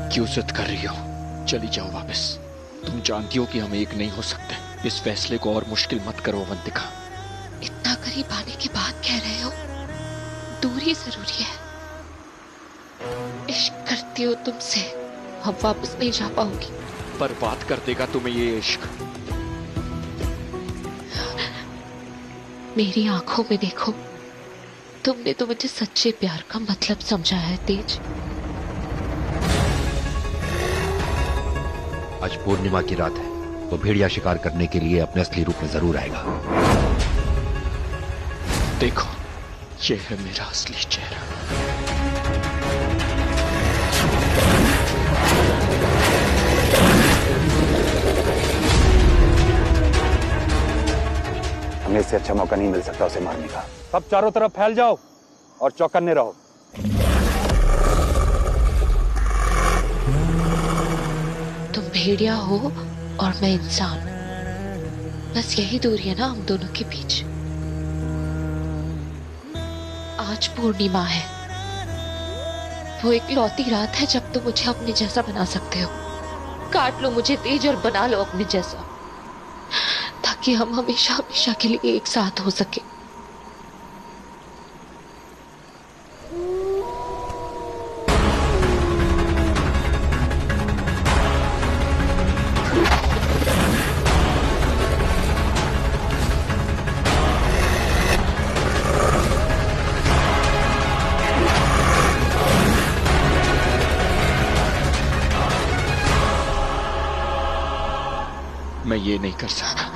क्यों जिद कर रही हो? चली जाओ वापस। तुम जानती हो कि हम एक नहीं हो सकते। इस फैसले को और मुश्किल मत करो अवंतिका। इतना करीब आने के बाद कह रहे हो दूरी जरूरी है। इश्क करती हो तुमसे, अब वापस नहीं जा पाऊंगी। बर्बाद कर देगा तुम्हें ये इश्क। मेरी आंखों में देखो, तुमने तो मुझे सच्चे प्यार का मतलब समझा है तेज। आज पूर्णिमा की रात है, वो भेड़िया शिकार करने के लिए अपने असली रूप में जरूर आएगा। देखो, ये है मेरा असली चेहरा। हमें इससे अच्छा मौका नहीं मिल सकता उसे मारने का। सब चारों तरफ फैल जाओ और चौकन्ने रहो। तुम भेड़िया हो और मैं इंसान, बस यही दूरी है ना हम दोनों के बीच। आज पूर्णिमा है, वो एक लौती रात है जब तुम मुझे अपने जैसा बना सकते हो। काट लो मुझे तेज और बना लो अपने जैसा, ताकि हम हमेशा हमेशा के लिए एक साथ हो सके। मैं ये नहीं कर सकता।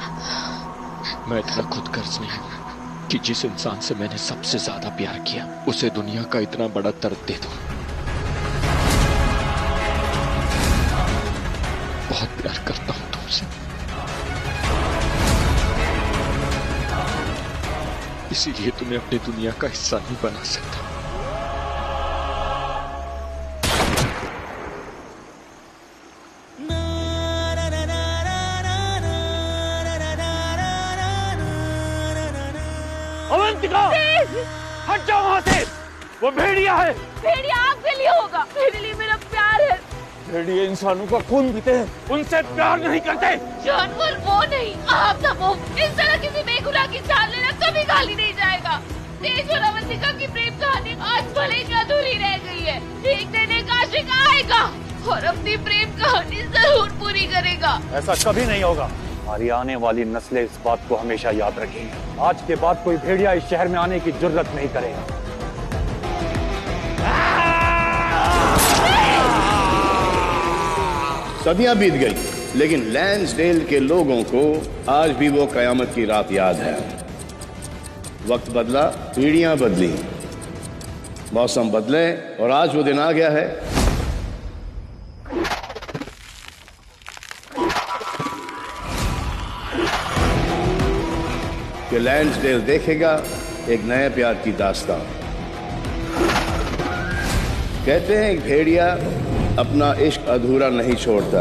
मैं इतना खुदगर्ज नहीं हूं कि जिस इंसान से मैंने सबसे ज्यादा प्यार किया उसे दुनिया का इतना बड़ा दर्द दे दूं। बहुत प्यार करता हूं तुमसे, इसीलिए तुम्हें अपनी दुनिया का हिस्सा नहीं बना सकता। अवंतिका, हट जाओ वहां से। वो भेड़िया है। भेड़िया आपके लिए होगा, मेरे लिए मेरा प्यार है। भेड़िए इंसानों का खून पीते हैं, उनसे प्यार नहीं करते। जानवर वो नहीं, आप ना वो। इस तरह किसी बेगुनाह की जान लेना कभी खाली नहीं जाएगा। तेज और अवंतिका की प्रेम कहानी आज भले ही अधूरी रह गई है। एक दिन एक आशिक आएगा और अपनी प्रेम कहानी जरूर पूरी करेगा। ऐसा कभी नहीं होगा। हमारी आने वाली नस्लें इस बात को हमेशा याद रखेंगी। आज के बाद कोई भेड़िया इस शहर में आने की जुर्रत नहीं करेगा। सदियां बीत गई, लेकिन लैंसडेल के लोगों को आज भी वो कयामत की रात याद है। वक्त बदला, पीढ़ियां बदली, मौसम बदले और आज वो दिन आ गया है कि लैंसडेल देखेगा एक नए प्यार की दास्तान। कहते हैं एक भेड़िया अपना इश्क अधूरा नहीं छोड़ता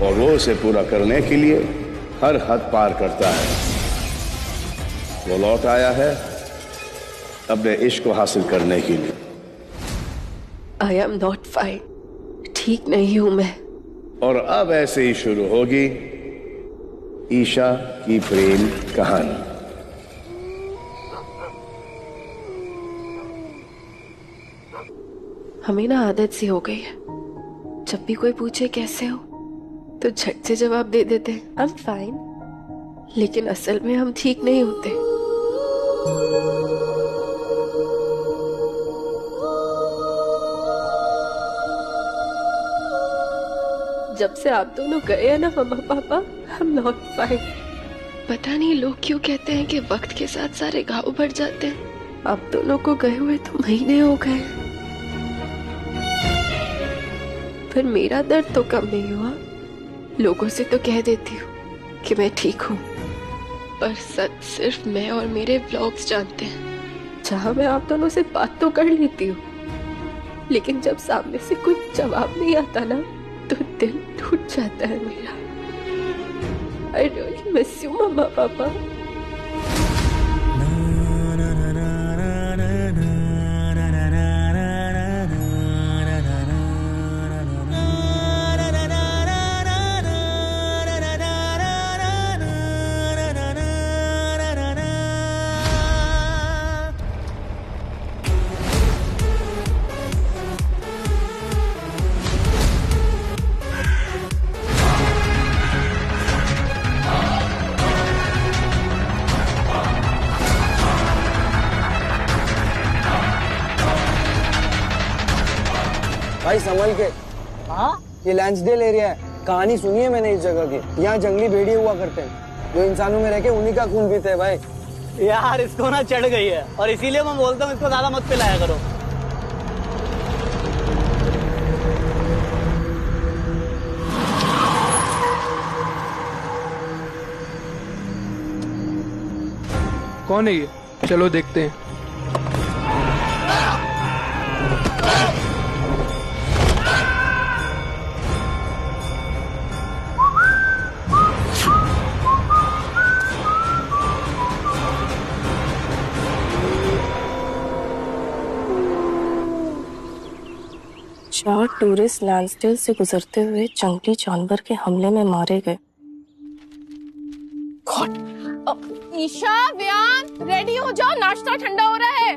और वो उसे पूरा करने के लिए हर हद पार करता है। वो लौट आया है अपने इश्क को हासिल करने के लिए। आई एम नॉट फाइन, ठीक नहीं हूं मैं। और अब ऐसे ही शुरू होगी ईशा की प्रेम कहानी। हमें ना आदत सी हो गई है, जब भी कोई पूछे कैसे हो तो झट से जवाब दे देते हैं आई एम फाइन, लेकिन असल में हम ठीक नहीं होते। जब से आप दोनों गए हैं ना मम्मा पापा, हम नॉट फाइन। पता नहीं लोग क्यों कहते हैं कि वक्त के साथ सारे घाव बढ़ जाते हैं। आप दोनों को गए हुए तो महीने हो गए, पर मेरा दर्द तो कम नहीं हुआ। लोगों से तो कह देती हूँ कि मैं ठीक हूँ, पर सच सिर्फ मैं और मेरे व्लॉग्स जानते हैं। जहाँ मैं आप दोनों से बात तो कर लेती हूँ, लेकिन जब सामने से कुछ जवाब नहीं आता ना तो दिल टूट जाता है मेरा। I really miss you, Mama, Papa. भाई संभल के। हाँ, ये लैंसडेल एरिया है। कहानी सुनी है मैंने इस जगह की। यहाँ जंगली भेड़िए हुआ करते हैं जो इंसानों में रह के उन्हीं का खून पीते हैं भाई। यार इसको ना चढ़ गई है और इसीलिए मैं बोलता हूँ इसको ज्यादा मत पिलाया करो। कौन है ये? चलो देखते हैं। चार टूरिस्ट लैंसडेल से गुजरते हुए जंगली जानवर के हमले में मारे गए। ईशा, व्यान, रेडी हो जाओ, नाश्ता ठंडा हो रहा है।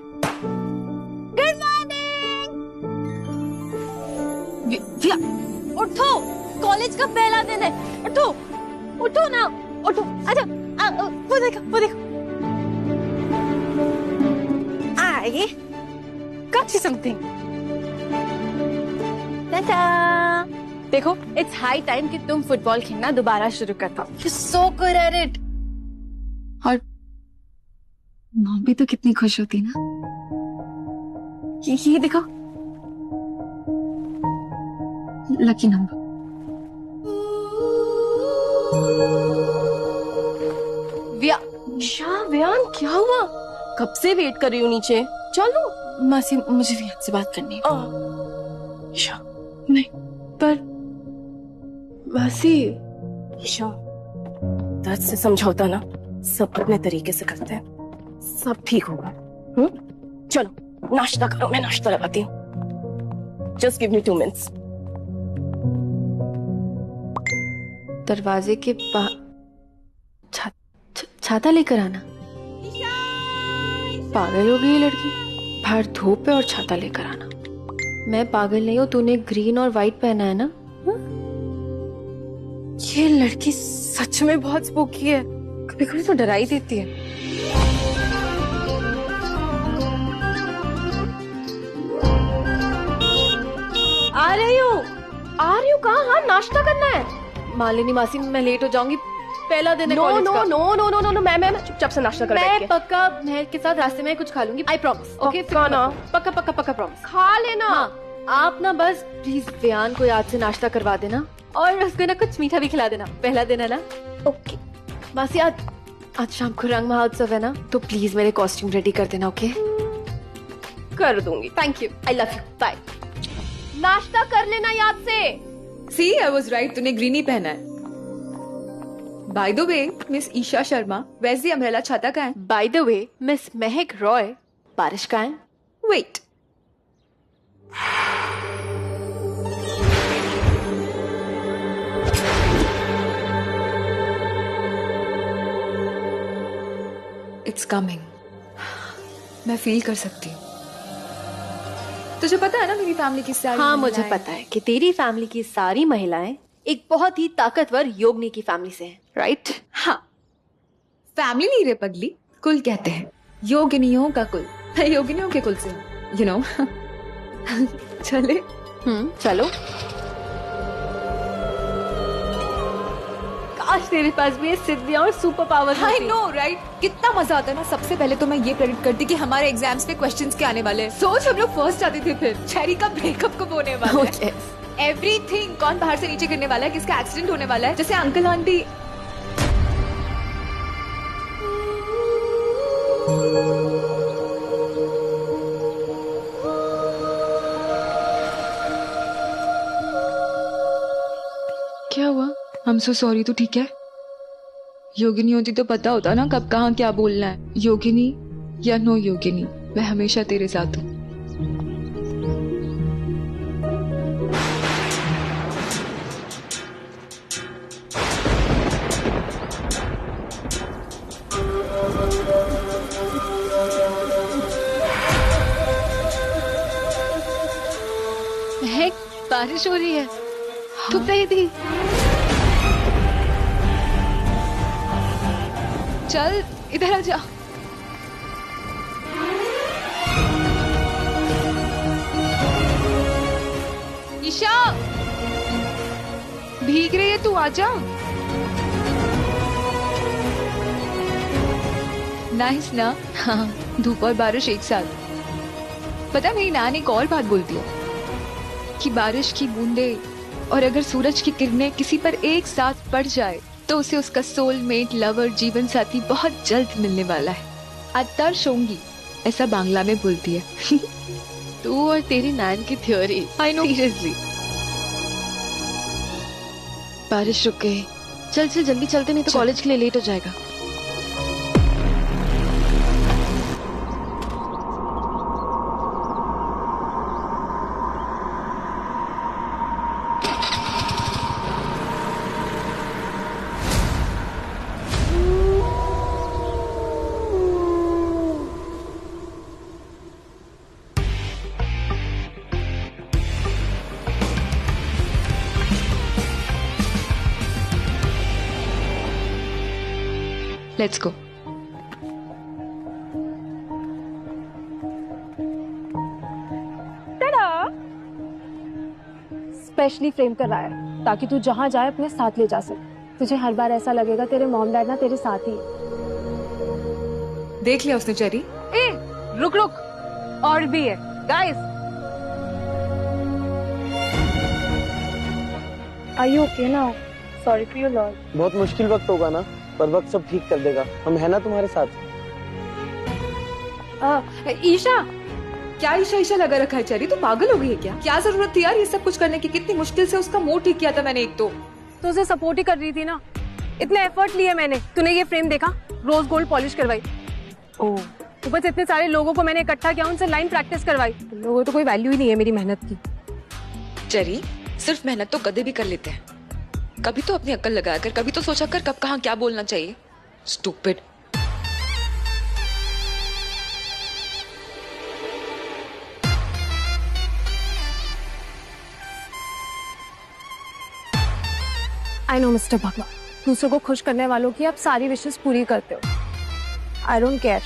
Good morning. उठो, कॉलेज का पहला दिन है। उठो, उठो ना, उठो, आजा। वो देखो। आइए, catch something। देखो, इट्स हाई टाइम कि तुम फुटबॉल खेलना दोबारा शुरू कर दो। You're so good at it। और मॉम भी तो कितनी खुश होती ना। ये देखो, लकी नंबर। व्यान, क्या हुआ? कब से वेट कर रही हूँ नीचे। चलो। मासी, मुझे व्यान से बात करनी है। ईशा, नहीं, पर मासी। ईशा, दर्द से समझौता ना सब अपने तरीके से करते हैं। सब ठीक होगा। चलो नाश्ता करो, मैं नाश्ता लगाती हूँ। Just give me 2 minutes। दरवाजे के बाहर छाता लेकर आना। पागल हो गई ये लड़की, बाहर धूप है और छाता लेकर आना। मैं पागल नहीं हूँ, तूने ग्रीन और व्हाइट पहना है ना। ये लड़की सच में बहुत स्पूकी है, कभी कभी तो डरा ही देती है। आ रही हूँ कहाँ? हाँ, नाश्ता करना है। मालिनी मासी, मैं लेट हो जाऊंगी, पहला दिन है कॉलेज का। नो, मैं चुपचाप से नाश्ता कर बैठ के। पक्का महक के साथ रास्ते में कुछ खा लूंगी, आई प्रॉमिस। ओके, पक्का प्रॉमिस। खा लेना। हाँ, आप ना बस प्लीज व्यान को याद से नाश्ता करवा देना और उसको ना कुछ मीठा भी खिला देना, पहला दिन है ना। ओके मासी, आज शाम को रंग महोत्सव है ना, तो प्लीज मेरे कॉस्ट्यूम रेडी कर देना। ओके, कर दूंगी। Thank you, I love you, bye. नाश्ता कर लेना याद से। See, I was right, तूने ग्रीन ही पहना है। By the way, miss Isha Sharma, where's the umbrella? छाता कहाँ है? By the way, मिस महक रॉय, बारिश कहाँ है? Wait. It's coming. मैं फील कर सकती हूँ। तुझे पता है ना मेरी फैमिली की सारी हाँ, मुझे पता है कि तेरी फैमिली की सारी महिलाएं एक बहुत ही ताकतवर योगिनी की फैमिली से हैं, राइट? हाँ, फैमिली नहीं रे पगली, कुल कहते हैं। योगिनियों का कुल। मैं योगिनियों के कुल से हूँ, you know। चले? चलो। काश तेरे पास भी सिद्धियां और सुपर पावर होती। I know, right? कितना मजा आता है ना। सबसे पहले तो मैं ये प्रेडिक्ट करती कि हमारे एग्जाम्स में क्वेश्चंस क्या आने वाले हैं। सोच, हम लोग फर्स्ट आते थे, फिर चेरी का ब्रेकअप कब होने वाला है, एवरीथिंग, कौन बाहर से नीचे गिरने वाला है, किसका एक्सीडेंट होने वाला है, जैसे अंकल आंटी। क्या हुआ? I'm so sorry, तू ठीक है? योगिनी होती तो पता होता ना कब कहाँ क्या बोलना है। योगिनी या नो योगिनी, मैं हमेशा तेरे साथ हूँ। बारिश हो रही है। धूप नहीं थी। चल इधर आ जा। ईशा भीग रही है, तू आ जा। नाइस ना? हाँ, धूप और बारिश एक साथ। पता मेरी नानी एक और बात बोलती है कि बारिश की बूंदें और अगर सूरज की किरणें किसी पर एक साथ पड़ जाए तो उसे उसका सोलमेट, लवर, जीवन साथी बहुत जल्द मिलने वाला है। अत्तर शोंगी, ऐसा बांग्ला में बोलती है। तू और तेरी नान की थ्योरी। I know. सीरियसली। बारिश रुक गई। चल चल जल्दी चलते, नहीं तो कॉलेज के लिए लेट हो जाएगा। Let's go. स्पेशली फ्रेम कर रहा है ताकि तू जहाँ जाए अपने साथ ले जा सके। तुझे हर बार ऐसा लगेगा तेरे मॉम डैड ना तेरे साथ ही। देख लिया उसने चेरी? ए, रुक रुक, और भी है guys. Are you okay now? Sorry for your loss. बहुत मुश्किल वक्त होगा ना, पर वक्त सब ठीक कर देगा। हम है ना तुम्हारे साथ। ईशा, क्या ईशा ईशा लगा रखा है चेरी? तू पागल हो गई है क्या? क्या जरूरत थी यार ये सब कुछ करने की? कितनी मुश्किल से उसका मूड ठीक किया था मैंने। एक तो उसे सपोर्ट ही कर रही थी ना, इतने एफर्ट लिए मैंने। तूने ये फ्रेम देखा? रोज गोल्ड पॉलिश करवाई। ओह, ऊपर से इतने सारे लोगों को मैंने इकट्ठा किया, उनसे लाइन प्रैक्टिस करवाई। लोगों को तो कोई वैल्यू ही नहीं है मेरी मेहनत की। चेरी, सिर्फ मेहनत तो कदे भी कर लेते हैं, कभी तो अपनी अक्ल लगा कर, कभी तो सोचा कर कब कहाँ क्या बोलना चाहिए। स्टूपिड। आई नो मिस्टर भगवान, दूसरों को खुश करने वालों की आप सारी विशेष पूरी करते हो। आई डोंट केयर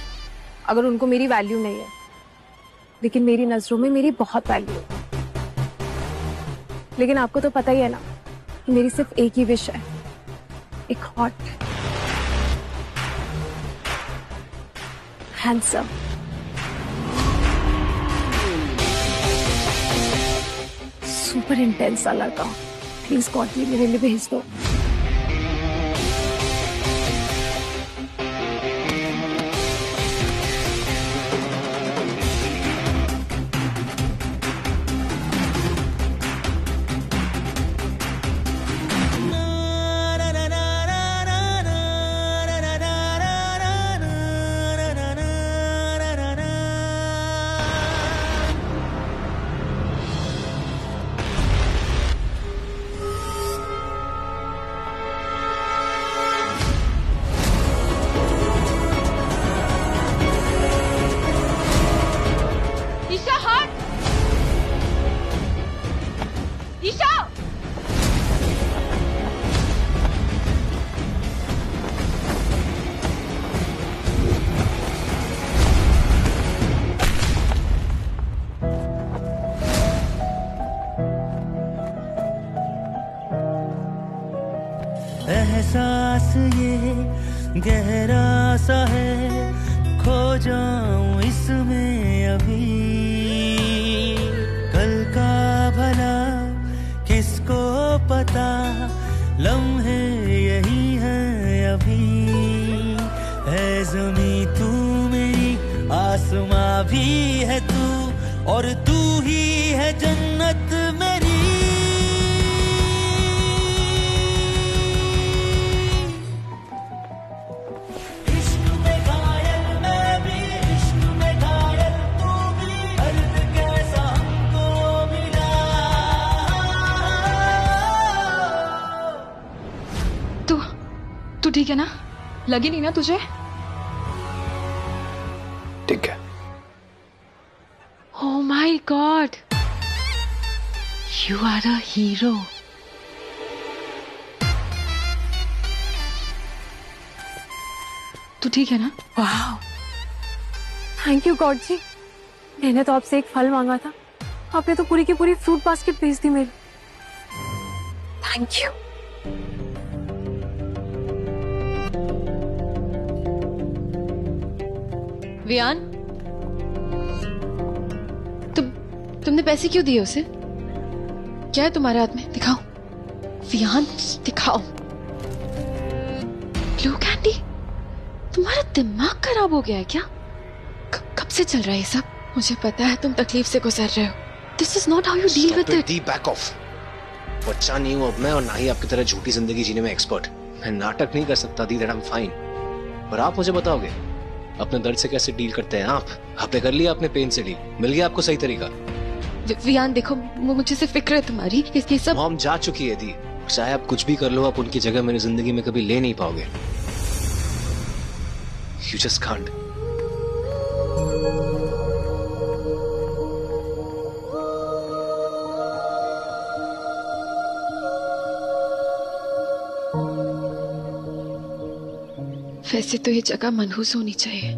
अगर उनको मेरी वैल्यू नहीं है, लेकिन मेरी नजरों में मेरी बहुत वैल्यू है। लेकिन आपको तो पता ही है ना, मेरी सिर्फ एक ही विश है, एक हॉट हैंडसम सुपर इंटेंस सा लड़का। प्लीज गॉड ये मेरे लिए भेज दो। एहसास ये गहरा सा है, खो जाऊं इसमें अभी। कल का भला किसको पता, लम्हे यही हैं अभी। है ज़मीं तू मेरी, आसमां भी है तू, और तू ही है जन्नत मेरी। ठीक है ना? लगी नहीं ना तुझे? ठीक है। Oh my God! You are a hero. तू ठीक है ना? वाह, थैंक यू गॉड जी। मैंने तो आपसे एक फल मांगा था, आपने तो पूरी की पूरी फ्रूट बास्केट भेज दी मेरी। Thank you. वियान, तुमने पैसे क्यों दिए उसे? क्या है तुम्हारे हाथ में? दिखाओ वियान, दिखाओ। Blue candy? तुम्हारा दिमाग खराब हो गया है क्या? कब से चल रहा है ये सब? मुझे पता है तुम तकलीफ से गुजर रहे हो। This is not how you deal with it. Back of. बच्चा नहीं हूं अब मैं, और ना ही आपकी तरह झूठी जिंदगी जीने में एक्सपर्ट। मैं नाटक नहीं कर सकता दी दैट आई एम फाइन। और आप मुझे बताओगे अपने दर्द से कैसे डील करते हैं आप? आपने कर लिया अपने पेन से डील? मिल गया आपको सही तरीका? वियान देखो, मुझे से फिक्र है तुम्हारी, ये सब। मॉम जा चुकी है दी, चाहे आप कुछ भी कर लो, आप उनकी जगह मेरी जिंदगी में कभी ले नहीं पाओगे। You just can't. वैसे तो ये जगह मनहूस होनी चाहिए,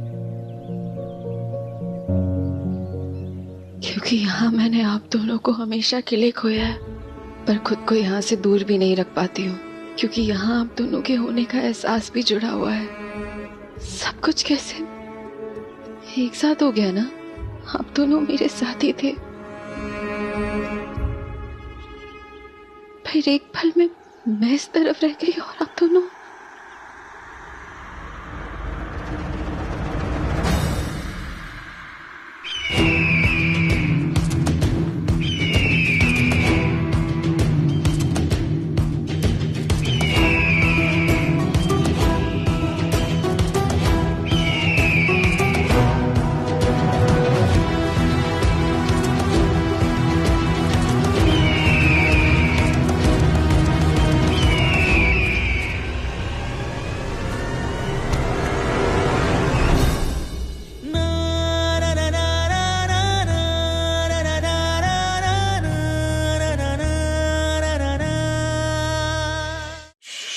क्योंकि यहाँ मैंने आप दोनों को हमेशा के लिए खोया है, पर खुद को यहाँ से दूर भी नहीं रख पाती हूँ, क्योंकि यहाँ आप दोनों के होने का एहसास भी जुड़ा हुआ है। सब कुछ कैसे एक साथ हो गया ना? आप दोनों मेरे साथी थे, फिर एक पल में मैं इस तरफ रह गई और आप दोनों।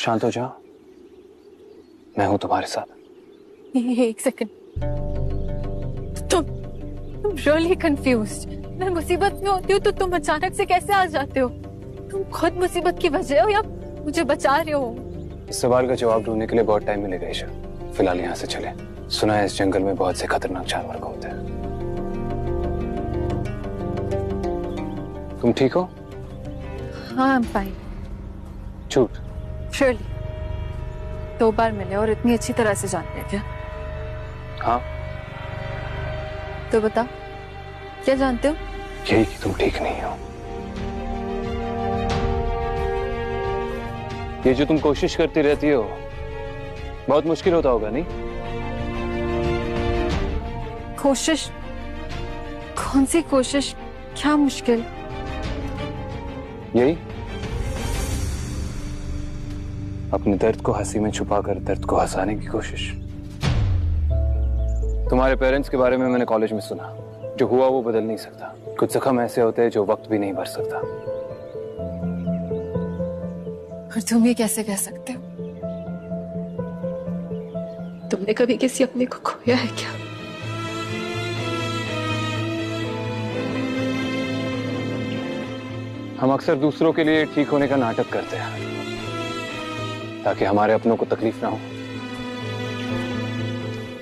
शांत हो जाओ, मैं हूं तुम्हारे साथ। एक सेकंड, तुम रियली कंफ्यूज्ड। मैं मुसीबत में होती हूँ तो तुम अचानक से कैसे आ जाते हो? तुम खुद मुसीबत की वजह हो या मुझे बचा रहे हो? इस सवाल का जवाब ढूंढने के लिए बहुत टाइम मिलेगा ईशा। फिलहाल यहाँ से चले। सुना है इस जंगल में बहुत से खतरनाक जानवर घूमते हैं। तुम ठीक हो? हाँ, आई एम फाइन। झूठ? श्योरली। 2 बार मिले और इतनी अच्छी तरह से जानते हैं क्या? हाँ। तो बता, क्या जानते हो? यही कि तुम ठीक नहीं हो। ये जो तुम कोशिश करती रहती हो बहुत मुश्किल होता होगा, नहीं? कोशिश? कौन सी कोशिश? क्या मुश्किल? यही अपने दर्द को हंसी में छुपाकर दर्द को हंसाने की कोशिश। तुम्हारे पेरेंट्स के बारे में मैंने कॉलेज में सुना। जो हुआ वो बदल नहीं सकता। कुछ जख्म ऐसे होते हैं जो वक्त भी नहीं भर सकता। और तुम ये कैसे कह सकते हो? तुमने कभी किसी अपने को खोया है क्या? हम अक्सर दूसरों के लिए ठीक होने का नाटक करते हैं ताकि हमारे अपनों को तकलीफ ना हो।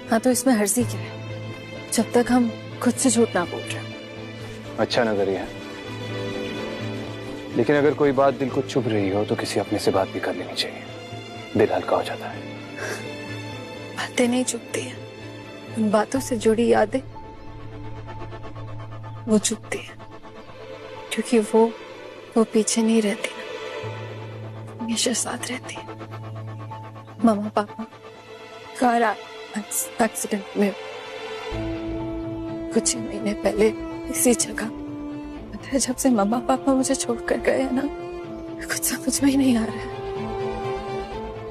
हाँ, तो इसमें हर्जी क्या है जब तक हम खुद से झूठ ना बोल रहे? अच्छा नजरिया है, लेकिन अगर कोई बात दिल को चुभ रही हो तो किसी अपने से बात भी कर लेनी चाहिए। दिल हल्का हो जाता है। बातें नहीं चुभती हैं, उन बातों से जुड़ी यादें वो चुभती है, क्योंकि वो पीछे नहीं रहती ना, हमेशा साथ रहती है। मामा पापा कार एक्सीडेंट में कुछ ही महीने पहले इसी जगह, पता है, जब से मामा पापा मुझे छोड़कर गए ना, कुछ समझ में ही नहीं आ रहा है।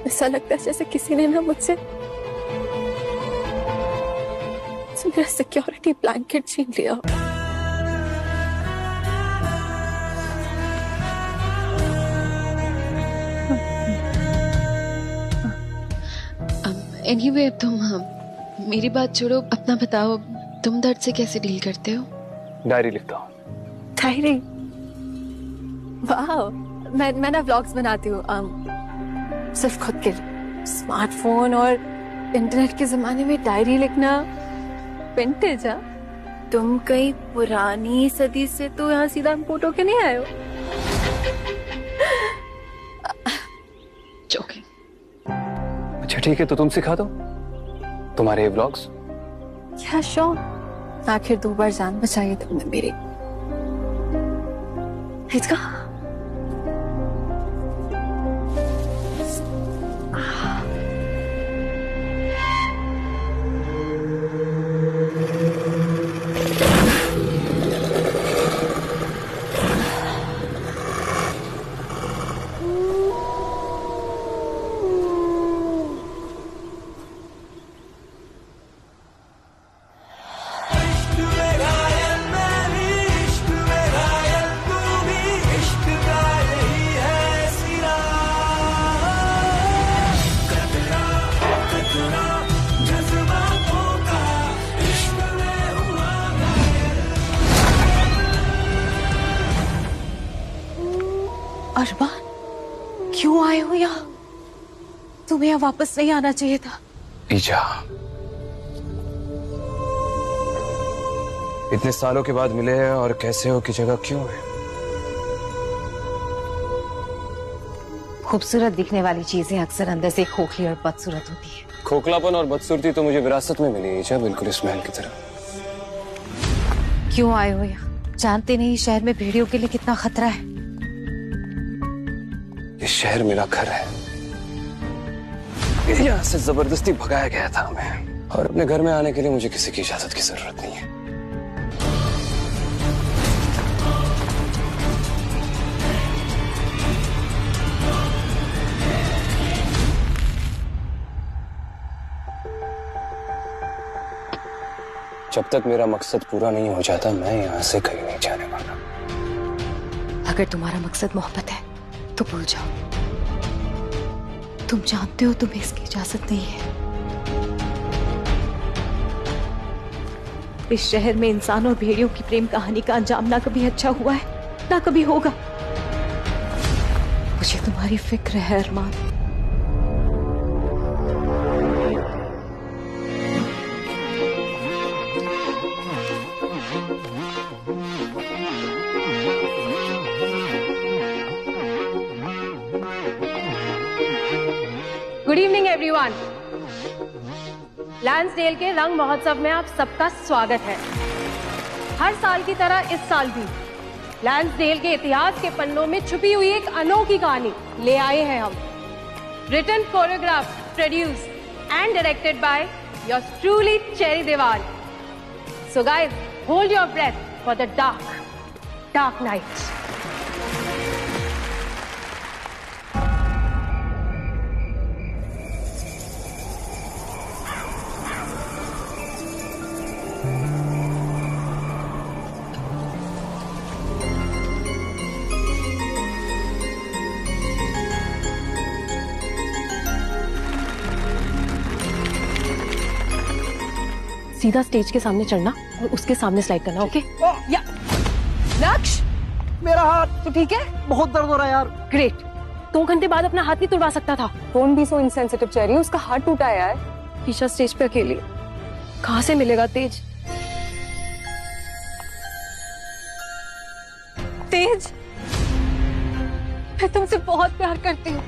ऐसा लगता है जैसे किसी ने ना मुझसे मेरा सिक्योरिटी ब्लैंकेट छीन लिया। एनीवे तुम मेरी बात छोड़ो, अपना बताओ, तुम दर्द से कैसे डील करते हो? डायरी लिखता हूँ। डायरी? वाह, मैं ना व्लॉग्स बनाती हूँ, सिर्फ खुद के लिए। स्मार्टफोन और इंटरनेट के जमाने में डायरी लिखना विंटेज है। तुम कहीं पुरानी सदी से तो यहाँ सीधा इम्पोर्ट होके नहीं आए हो? जोकिंग। अच्छा ठीक है, तो तुम सिखा दो तुम्हारे ये व्लॉग्स। क्या श्योर, आखिर 2 बार जान बचाई तुमने मेरी। Let's go. अरमान, क्यों आए हो यहाँ? तुम्हें यहाँ वापस नहीं आना चाहिए था। ईजा, इतने सालों के बाद मिले हैं और कैसे हो की जगह क्यों है? खूबसूरत दिखने वाली चीजें अक्सर अंदर से खोखली और बदसूरत होती है। खोखलापन और बदसूरती तो मुझे विरासत में मिली ईजा, बिल्कुल इस महल की तरह। क्यों आए हो यहाँ? जानते नहीं शहर में भेड़ियों के लिए कितना खतरा है। ये शहर मेरा घर है, यहाँ से जबरदस्ती भगाया गया था हमें, और अपने घर में आने के लिए मुझे किसी की इजाजत की जरूरत नहीं है। जब तक मेरा मकसद पूरा नहीं हो जाता मैं यहाँ से कहीं नहीं जाने वाला। अगर तुम्हारा मकसद मोहब्बत है तो भूल जाओ। तुम जानते हो तुम्हें इसकी इजाजत नहीं है। इस शहर में इंसान और भेड़ियों की प्रेम कहानी का अंजाम ना कभी अच्छा हुआ है ना कभी होगा। मुझे तुम्हारी फिक्र है Armaan. Good evening everyone. Lansdale के रंग महोत्सव में आप सबका स्वागत है। हर साल की तरह इस साल भी लैंसडेल के इतिहास के पन्नों में छुपी हुई एक अनोखी कहानी ले आए हैं हम। Written, choreograph, produce and directed by yours truly Cherry Dewal. So guys, hold your breath for the dark night. सीधा स्टेज के सामने चढ़ना और उसके सामने स्लाइड करना, ओके? या लक्ष्य, मेरा हाथ तो ठीक है, बहुत दर्द हो रहा है यार। ग्रेट। 2 घंटे बाद अपना हाथ नहीं तुड़वा सकता था। Don't be so insensitive cherry, उसका हाथ टूटा है यार। ईशा स्टेज पे अकेली, कहाँ से मिलेगा तेज? तेज, मैं तुमसे बहुत प्यार करती हूँ।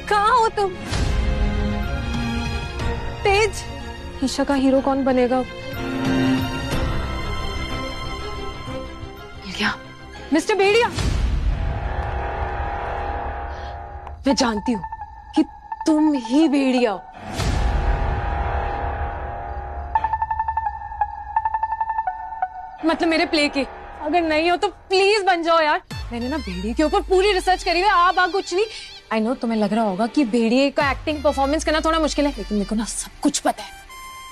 कहाँ हो तुम? तेज, ईशा का हीरो कौन बनेगा? मिल गया। मिस्टर भेड़िया, मैं जानती हूँ कि तुम ही भेड़िया हो। मतलब मेरे प्ले के। अगर नहीं हो तो प्लीज बन जाओ यार। मैंने ना भेड़िए के ऊपर पूरी रिसर्च करी हुई है। आप कुछ नहीं, आई नो तुम्हें लग रहा होगा कि भेड़िए का एक्टिंग परफॉर्मेंस करना थोड़ा मुश्किल है, लेकिन मेरे को ना सब कुछ पता है।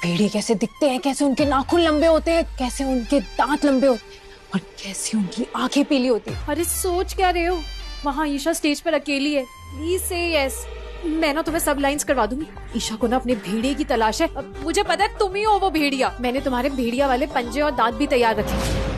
भेड़िए कैसे दिखते हैं, कैसे उनके नाखून लंबे होते हैं, कैसे उनके दांत लंबे होते हैं और कैसे उनकी आंखें पीली होती है। अरे सोच क्या रहे हो, वहाँ ईशा स्टेज पर अकेली है। प्लीज से यस, मैं ना तुम्हें सब लाइंस करवा दूंगी। ईशा को ना अपने भेड़िए की तलाश है। अब मुझे पता है तुम ही हो वो भेड़िया। मैंने तुम्हारे भेड़िया वाले पंजे और दांत भी तैयार रखे।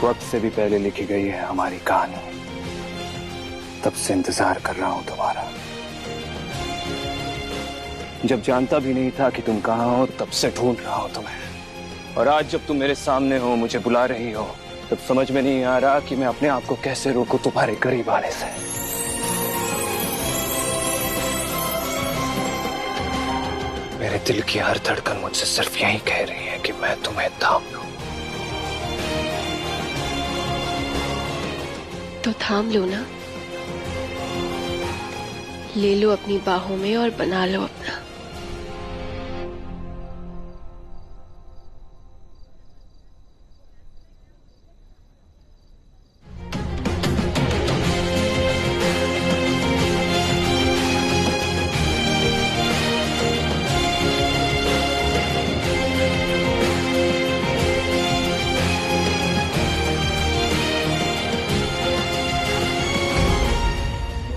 वक्त से भी पहले लिखी गई है हमारी कहानी। तब से इंतजार कर रहा हूं तुम्हारा। जब जानता भी नहीं था कि तुम कहाँ हो, तब से ढूंढ रहा हूं तुम्हें। और आज जब तुम मेरे सामने हो, मुझे बुला रही हो, तब समझ में नहीं आ रहा कि मैं अपने आप को कैसे रोकूं तुम्हारे करीब आने से। मेरे दिल की हर धड़कन मुझसे सिर्फ यही कह रही है कि मैं तुम्हें थाम लूं। तो थाम लो ना, ले लो अपनी बाहों में और बना लो अपना।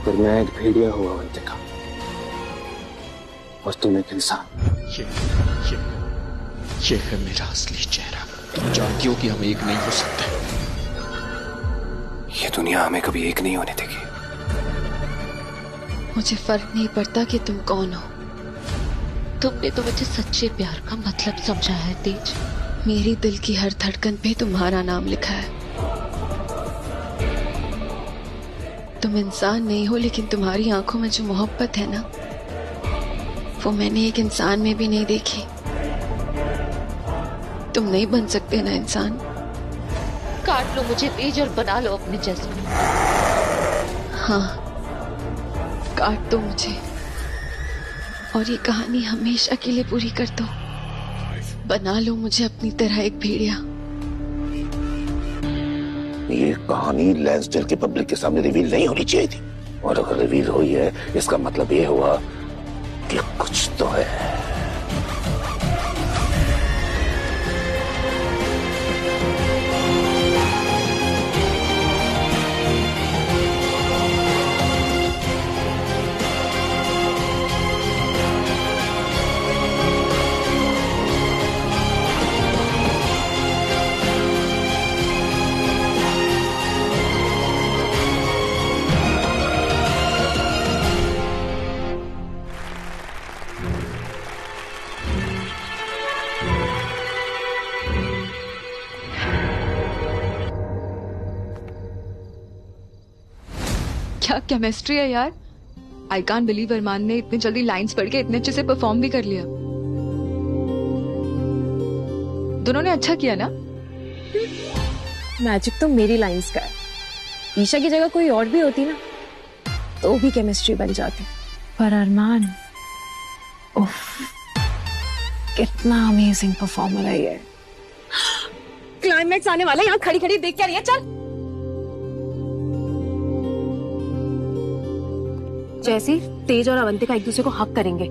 फिर मैं एक भेड़िया हुआ अवंतिका और तुम एक इंसान। ये है मेरा असली चेहरा। तुम जानती हो कि हम एक नहीं हो सकते। ये दुनिया हमें कभी एक नहीं होने देगी। मुझे फर्क नहीं पड़ता कि तुम कौन हो। तुमने तो मुझे सच्चे प्यार का मतलब समझा है तेज। मेरी दिल की हर धड़कन पे तुम्हारा नाम लिखा है। तुम इंसान नहीं हो, लेकिन तुम्हारी आंखों में जो मोहब्बत है ना, वो मैंने एक इंसान में भी नहीं देखी। तुम नहीं बन सकते ना इंसान। काट लो मुझे तेज और बना लो अपने जैसे। हाँ, काट दो मुझे और ये कहानी हमेशा के लिए पूरी कर दो। बना लो मुझे अपनी तरह एक भेड़िया। ये कहानी लैंसडेल के पब्लिक के सामने रिवील नहीं होनी चाहिए थी, और अगर रिवील हुई है, इसका मतलब ये हुआ कि कुछ तो है। क्या केमिस्ट्री है यार। आई कांट बिलीव अरमान ने इतनी जल्दी लाइंस पढ़ के इतने अच्छे से परफॉर्म भी कर लिया। दोनों ने अच्छा किया ना। मैजिक तो मेरी लाइंस का है। ईशा की जगह कोई और भी होती ना तो भी केमिस्ट्री बन जाती, पर अरमान उफ, कितना अमेजिंग परफॉर्मर है ये। क्लाइमैक्स आने वाला है, यहाँ खड़ी खड़ी देख क्या रही है। चल जैसी तेज और अवंतिका एक दूसरे को हक करेंगे,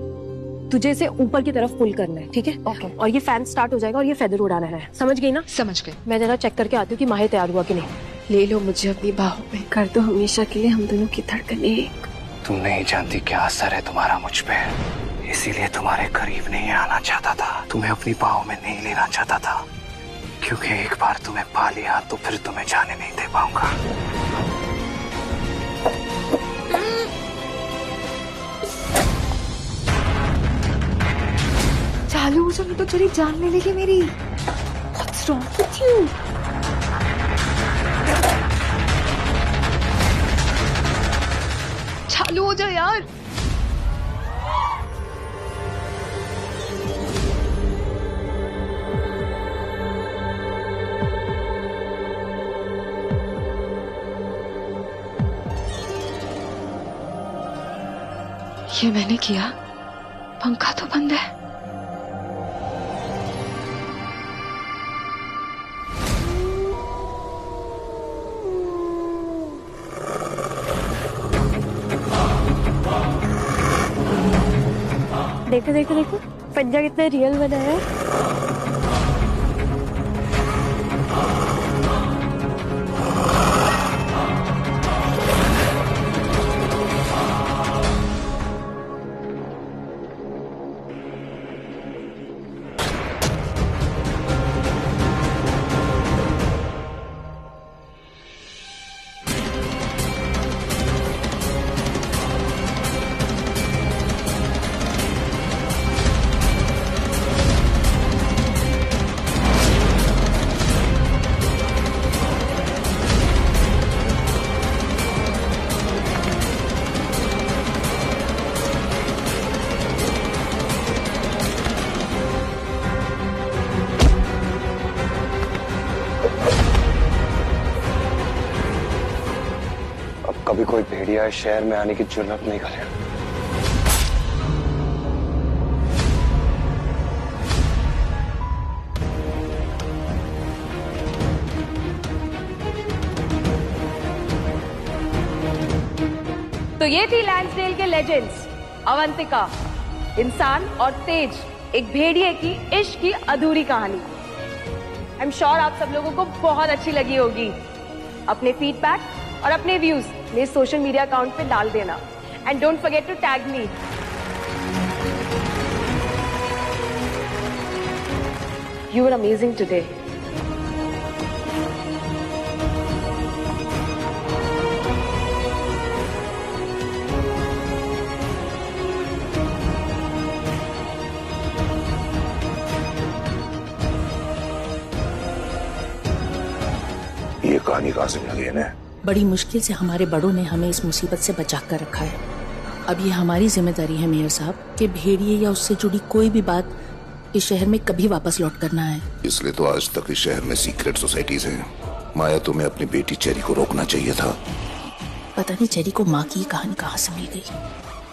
तुझे इसे ऊपर की तरफ पुल करना है, ठीक है? ओके। और ये फैन स्टार्ट हो जाएगा और ये फेदर उड़ाना है। समझ गई ना? समझ गई। मैं जरा चेक करके आती हूँ कि माहे तैयार हुआ कि नहीं। ले लो मुझे अपनी बाहों में, कर दो हमेशा के लिए हम दोनों की धड़कन एक। तुम नहीं जानती क्या असर है तुम्हारा मुझ पे, इसीलिए तुम्हारे करीब नहीं आना चाहता था, तुम्हें अपनी बाहों में नहीं लेना चाहता था, क्योंकि एक बार तुम्हें पा लिया तो फिर तुम्हें जाने नहीं दे पाऊंगा। चालू हो जाए तो तेरी जान ले लेगी मेरी। What's wrong with you? चालू हो जाए यार। ये मैंने किया, पंखा तो बंद है। देखो देखो देखो, पंजा कितना रियल बनाया है। कभी कोई भेड़िया इस शहर में आने की जुर्रत नहीं करेगा। तो ये थी लैंसडेल के लेजेंड्स, अवंतिका, इंसान और तेज, एक भेड़िए की इश्क की अधूरी कहानी। आई एम श्योर आप सब लोगों को बहुत अच्छी लगी होगी। अपने फीडबैक और अपने व्यूज मेरे सोशल मीडिया अकाउंट पे डाल देना and don't forget to tag me. You are amazing today. ये कहानी कासिम नगीन है। बड़ी मुश्किल से हमारे बड़ों ने हमें इस मुसीबत से बचा कर रखा है। अब ये हमारी जिम्मेदारी है मेयर साहब कि भेड़िए या उससे जुड़ी कोई भी बात इस शहर में कभी वापस लौट कर ना आए। इसलिए तो आज तक इस शहर में सीक्रेट सोसाइटीज हैं। माया, तुम्हें अपनी बेटी चेरी को रोकना चाहिए था। पता नहीं चेरी को माँ की ये कहानी कहाँ से मिल गई,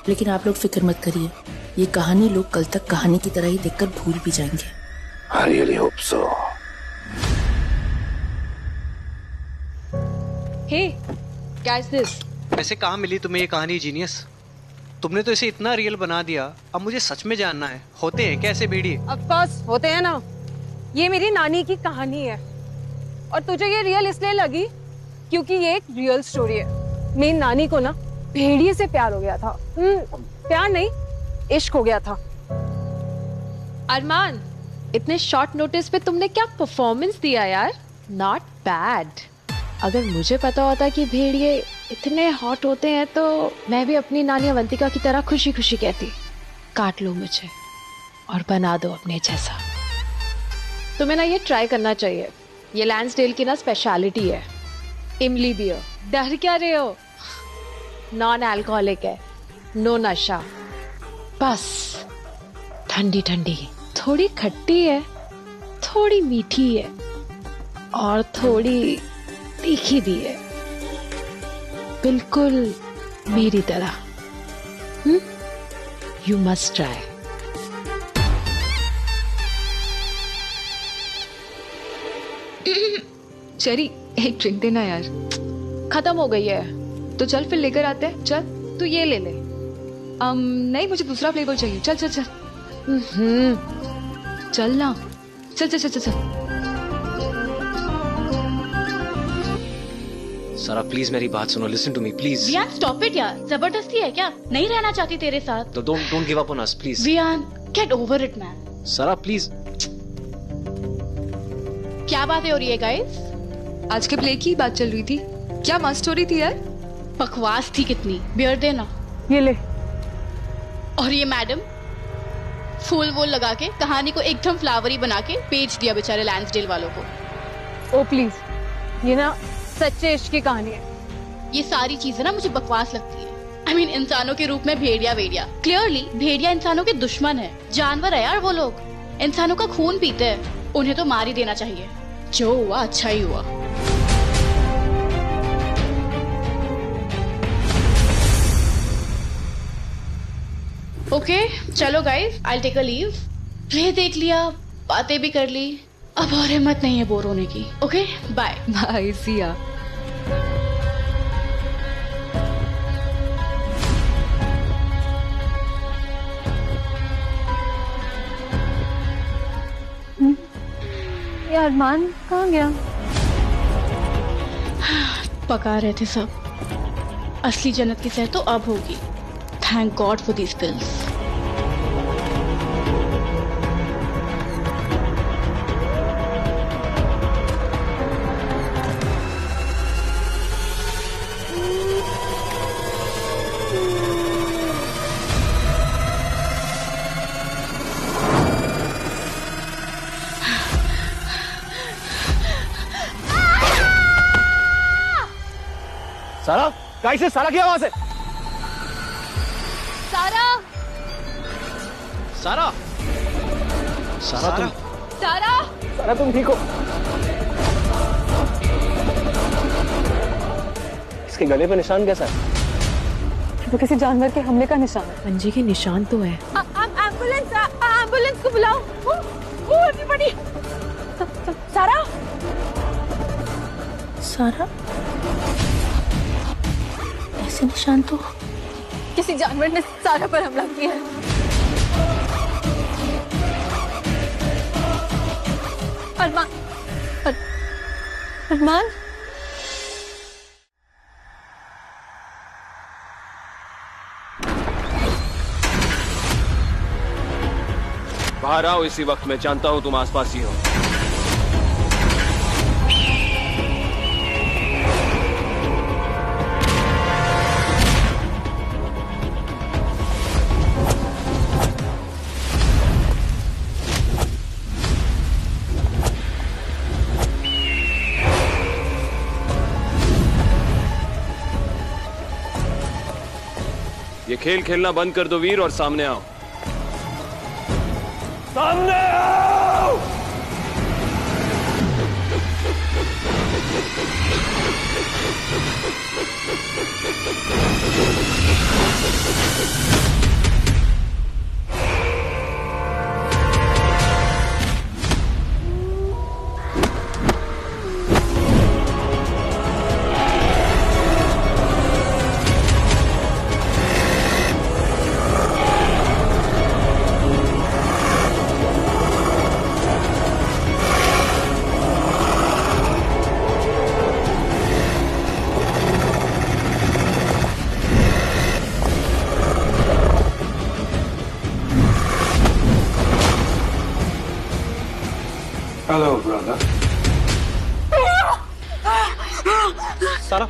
लेकिन आप लोग फिक्र मत करिए, ये कहानी लोग कल तक कहानी की तरह ही देखकर भूल भी जाएंगे। I really hope so. Hey, catch this. वैसे कहाँ मिली तुम्हें ये कहानी जीनियस? तुमने तो इसे इतना रियल बना दिया, अब मुझे सच में जानना है, होते हैं कैसे भेड़िए? ऑफ कोर्स होते हैं ना। ये मेरी नानी की कहानी है और तुझे ये रियल इसलिए लगी क्योंकि ये एक रियल स्टोरी है। मेरी नानी को ना भेड़िए से प्यार हो गया था। प्यार नहीं, इश्क हो गया था। अरमान, इतने शॉर्ट नोटिस पे तुमने क्या परफॉर्मेंस दिया यार, नॉट बैड। अगर मुझे पता होता कि भेड़िए इतने हॉट होते हैं तो मैं भी अपनी नानी अवंतिका की तरह खुशी खुशी कहती, काट लो मुझे और बना दो अपने जैसा। तुम्हें ना ये ट्राई करना चाहिए, ये लैंसडेल की ना स्पेशलिटी है, इमली बियर। डर क्या रहे हो, नॉन अल्कोहलिक है, नो नशा, बस ठंडी ठंडी, थोड़ी खट्टी है, थोड़ी मीठी है और थोड़ी तीखी भी है, बिल्कुल मेरी तरह। You must try. चेरी, एक ड्रिंक देना यार। खत्म हो गई है तो चल फिर लेकर आते हैं। चल तू ये ले ले। नहीं, मुझे दूसरा फ्लेवर चाहिए। चल चल चल चल ना, चल चल चल चल चल। सारा प्लीज मेरी बात सुनो, listen to me please. Viaan stop it यार, जबरदस्ती है क्या? नहीं रहना चाहती तेरे साथ तो don't give up on us please. Viaan, get over it man. Sara please. क्या बातें हो रही है गाइस? आज के प्ले की बात चल रही थी, क्या मस्त स्टोरी थी यार। बकवास थी कितनी। बियर देना। ये ले। और ये मैडम फूल वूल लगा के कहानी को एकदम फ्लावरी बना के बेच दिया बेचारे लैंसडेल वालों को। ओ प्लीज, ये ना सच्चे इश्क की कहानी है। ये सारी चीजें ना मुझे बकवास लगती है। I mean, इंसानों के रूप में भेड़िया वेड़िया, क्लियरली भेड़िया इंसानों के दुश्मन है, जानवर है यार वो लोग, इंसानों का खून पीते हैं, उन्हें तो मार ही देना चाहिए। जो हुआ अच्छा ही हुआ। ओके चलो guys, I take a leave. Play देख लिया, बातें भी कर ली, अब और हिम्मत नहीं है बोर होने की। Okay bye bye, Siya. ये अरमान कहाँ गया? पका रहे थे सब। असली जन्नत की सैर तो अब होगी। Thank God for these pills. सारा, गाइस से सारा क्या आवाज है? सारा, सारा, सारा तुम, सारा, सारा तुम ठीक हो? इसके गले पे निशान कैसा है? तो किसी जानवर के हमले का निशान है। पंजे के निशान तो है। एम्बुलेंस, एम्बुलेंस को बुलाओ। एवरीबॉडी। सारा, सारा, ऐसे निशान तो किसी जानवर ने सारा पर हमला किया है। अरमान, अरमान, बाहर आओ इसी वक्त, मैं जानता हूं तुम आसपास ही हो। ये खेल खेलना बंद कर दो वीर और सामने आओ। सामने आओ! Hello brother. सारा,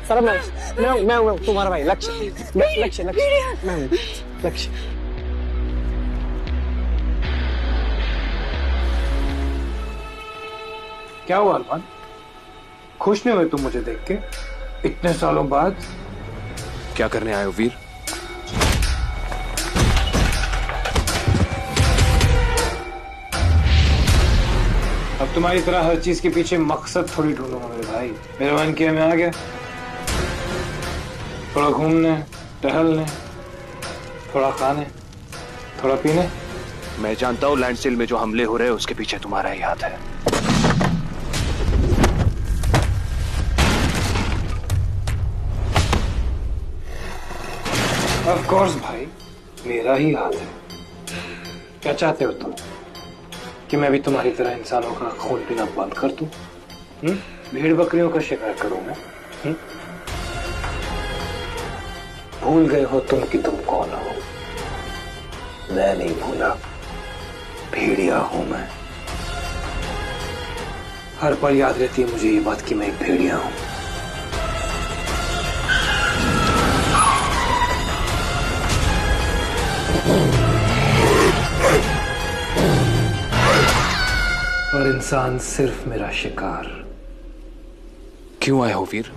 सारा मैं तुम्हारा भाई लक्ष्य, लक्ष्य, मैं लक्ष्य। क्या हुआ अरमान? खुश नहीं हुए तुम मुझे देख के इतने सालों बाद? क्या करने आए हो वीर? अब तुम्हारी तरह हर चीज के पीछे मकसद थोड़ी ढूंढूंगा मेरे भाई। मेरा मन किया मैं आ गया, थोड़ा घूमने टहलने, थोड़ा खाने, थोड़ा पीने। मैं जानता हूँ लैंडस्डेल में जो हमले हो रहे हैं उसके पीछे तुम्हारा ही हाथ है। ऑफ कोर्स भाई, मेरा ही हाथ है। क्या चाहते हो तुम? कि मैं भी तुम्हारी तरह इंसानों का खून पीना बंद कर दूं? भेड़ बकरियों का शिकार करूं मैं? भूल गए हो तुम कि तुम कौन हो? मैं नहीं भूला, भेड़िया हूं मैं। हर पल याद रहती है मुझे ये बात कि मैं एक भेड़िया हूं। और इंसान सिर्फ मेरा शिकार। क्यों आए हो वीर?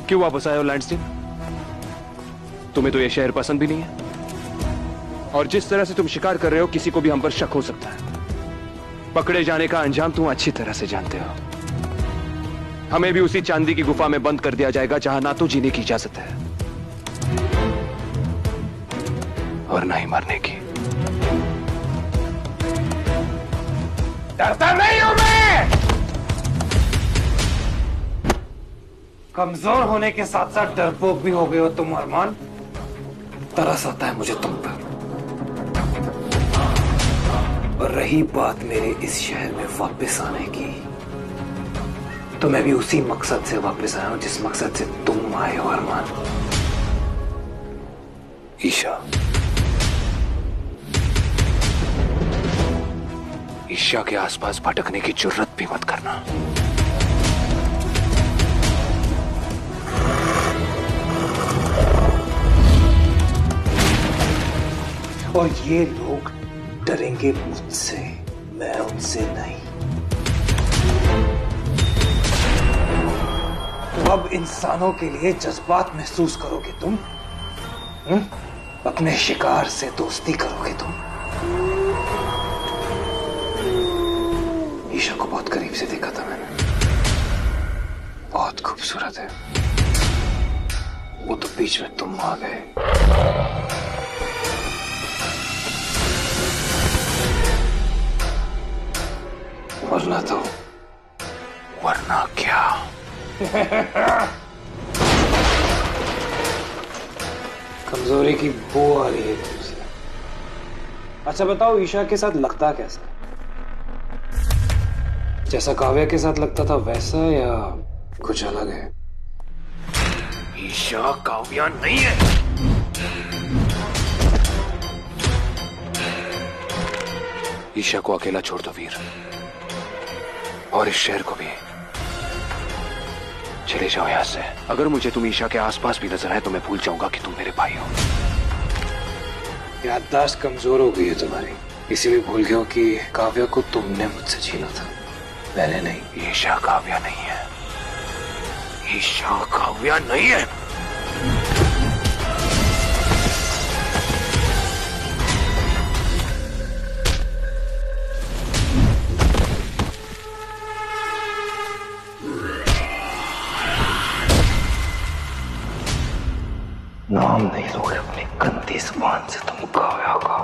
क्यों वापस आए हो लैंडस्टीन? तुम्हें तो यह शहर पसंद भी नहीं है, और जिस तरह से तुम शिकार कर रहे हो किसी को भी हम पर शक हो सकता है। पकड़े जाने का अंजाम तुम अच्छी तरह से जानते हो। हमें भी उसी चांदी की गुफा में बंद कर दिया जाएगा जहां ना तो जीने की इजाजत है और ना ही मरने की। डरता नहीं हूं मैं। कमजोर होने के साथ साथ डरपोक भी हो गए हो तुम अरमान। तरस आता है मुझे तुम पर। और रही बात मेरे इस शहर में वापस आने की, तो मैं भी उसी मकसद से वापस आया हूं जिस मकसद से तुम आए हो अरमान। ईशा, ईशा के आसपास भटकने की जुर्रत भी मत करना। और ये लोग डरेंगे मुझसे, मैं उनसे नहीं। तो अब इंसानों के लिए जज्बात महसूस करोगे तुम? अपने शिकार से दोस्ती करोगे तुम? ईशा को बहुत करीब से देखा था मैंने, बहुत खूबसूरत है। वो तो बीच में तुम आ गए। वरना क्या? कमजोरी की बू आ रही है तुमसे। अच्छा बताओ, ईशा के साथ लगता कैसा? जैसा काव्या के साथ लगता था वैसा, या कुछ अलग है? ईशा काव्या नहीं है। ईशा को अकेला छोड़ दो वीर, और इस शहर को भी। चले जाओ यहां से। अगर मुझे तुम ईशा के आसपास भी नजर आए तो मैं भूल जाऊंगा कि तुम मेरे भाई हो। याददाश्त कमजोर हो गई है तुम्हारी, इसीलिए भूल गए हो कि काव्या को तुमने मुझसे छीना था, मैंने नहीं। ईशा काव्या नहीं है। ईशा काव्या नहीं है। नाम नहीं लोगे अपनी गंदी जुबान से तुम काव्या का।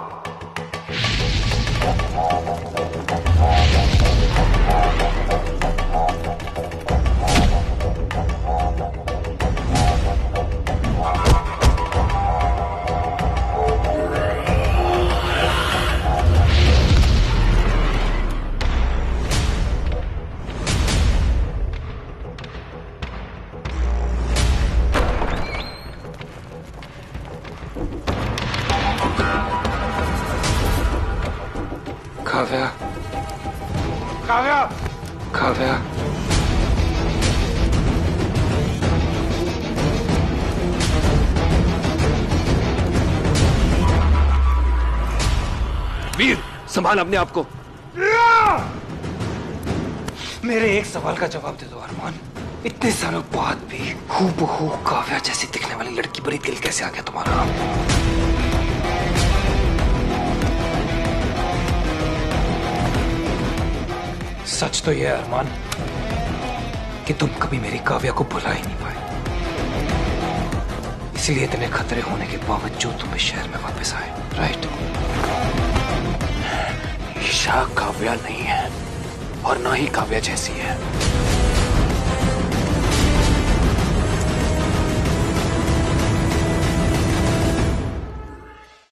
काव्या, काव्या, काव्या। वीर, संभाल अपने आप को। मेरे एक सवाल का जवाब दे दो अरमान। इतने सालों बाद भी हूबहू काव्या जैसी दिखने वाली लड़की पर दिल कैसे आ गया तुम्हारा? सच तो यह है अरमान कि तुम कभी मेरी काव्या को भुला ही नहीं पाए, इसलिए इतने खतरे होने के बावजूद तुम इस शहर में वापस आए, राइट? ईशा काव्या नहीं है, और ना ही काव्या जैसी है।